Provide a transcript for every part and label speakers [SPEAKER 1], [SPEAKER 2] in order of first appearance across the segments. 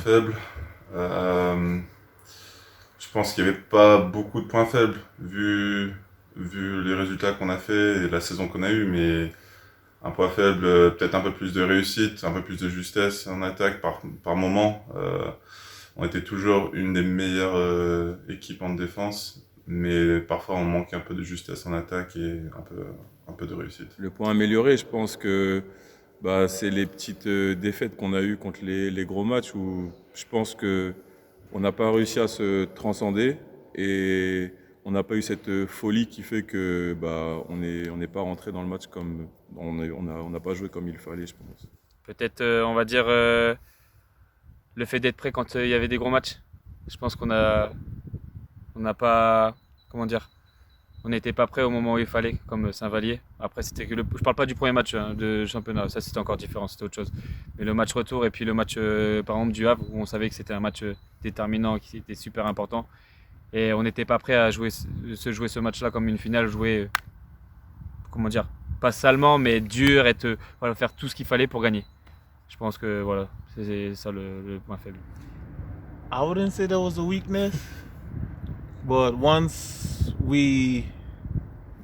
[SPEAKER 1] faibles. Euh, je pense qu'il n'y avait pas beaucoup de points faibles vu les résultats qu'on a fait et la saison qu'on a eue, mais un point faible, peut-être un peu plus de réussite, un peu plus de justesse en attaque par moment. On était toujours une des meilleures équipes en défense, mais parfois on manque un peu de justesse en attaque et un peu de réussite.
[SPEAKER 2] Le point amélioré, je pense que c'est les petites défaites qu'on a eues contre les gros matchs où je pense que on n'a pas réussi à se transcender et on n'a pas eu cette folie qui fait que on n'est pas rentré dans le match comme on n'a pas joué comme il fallait, je pense.
[SPEAKER 3] Peut-être, on va dire, le fait d'être prêt quand il y avait des gros matchs. Je pense on n'a pas, comment dire, on n'était pas prêt au moment où il fallait, comme Saint-Vallier. Après, c'était que je parle pas du premier match de championnat, ça c'était encore différent, c'était autre chose. Mais le match retour et puis le match, par exemple, du Havre, où on savait que c'était un match déterminant, qui était super important. Et on n'était pas prêt à jouer ce match-là comme une finale, jouer, comment dire, pas salement, mais dur et voilà, faire tout ce qu'il fallait pour gagner. Je pense que voilà, c'est ça le point faible.
[SPEAKER 4] I wouldn't say that was a weakness, but once we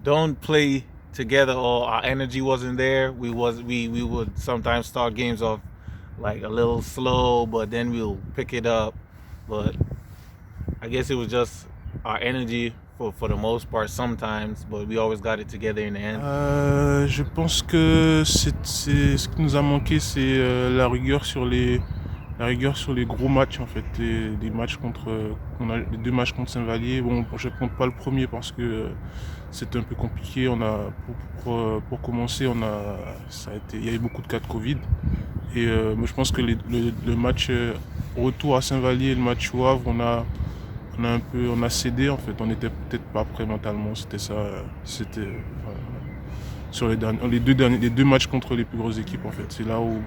[SPEAKER 4] don't play together or our energy wasn't there, we would sometimes start games off like a little slow, but then we'll pick it up. But I guess it was just our energy for the most part sometimes, but we always got it together in the end.
[SPEAKER 5] Je pense que c'est ce qui nous a manqué, c'est la rigueur sur les gros matchs en fait, les matchs les deux matchs contre Saint-Vallier. Bon, je compte pas le premier parce que c'était un peu compliqué. Pour commencer, il y a eu beaucoup de cas de Covid. Et moi, je pense que le match retour à Saint-Vallier et le match au Havre, on a cédé en fait. On n'était peut-être pas prêt mentalement. C'était ça. Voilà. Sur les deux matchs contre les plus grosses équipes en fait. C'est là où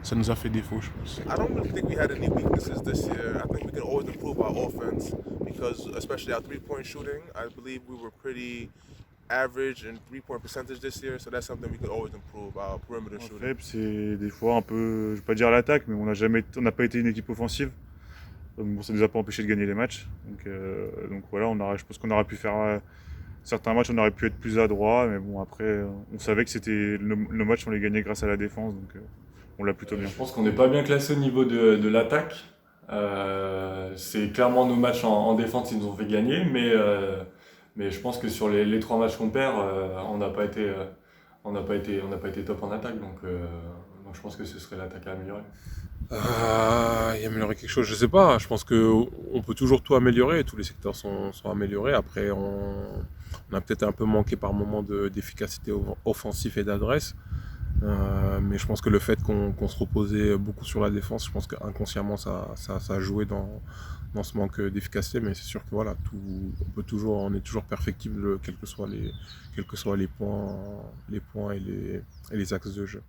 [SPEAKER 5] ça nous a fait défaut, je pense.
[SPEAKER 6] I don't really think we had any weaknesses this year. I think we can always improve our offense because, especially our three-point shooting, I believe we were pretty average in three-point percentage this year, so that's something we could always improve, our perimeter shooting.
[SPEAKER 7] Faible, c'est des fois un peu, je vais pas dire l'attaque, mais on n'a pas été une équipe offensive. Donc bon, ça nous a pas empêché de gagner les matchs. Donc voilà, je pense qu'on aurait pu faire certains matchs, on aurait pu être plus adroit, mais bon après, on savait que c'était nos matchs, on les gagnait grâce à la défense, donc on l'a plutôt bien.
[SPEAKER 2] Je pense qu'on n'est pas bien classé au niveau de l'attaque. C'est clairement nos matchs en défense qui nous ont fait gagner, mais je pense que sur les trois matchs qu'on perd, on n'a pas été top en attaque, donc moi je pense que ce serait l'attaque à améliorer.
[SPEAKER 8] Y améliorer quelque chose, je sais pas. Je pense qu'on peut toujours tout améliorer. Tous les secteurs sont améliorés. Après, on a peut-être un peu manqué par moment d'efficacité offensive et d'adresse. Mais je pense que le fait qu'on se reposait beaucoup sur la défense, je pense qu'inconsciemment ça a joué dans ce manque d'efficacité. Mais c'est sûr que voilà, on est toujours perfectible, quels que soient les points et les axes de jeu.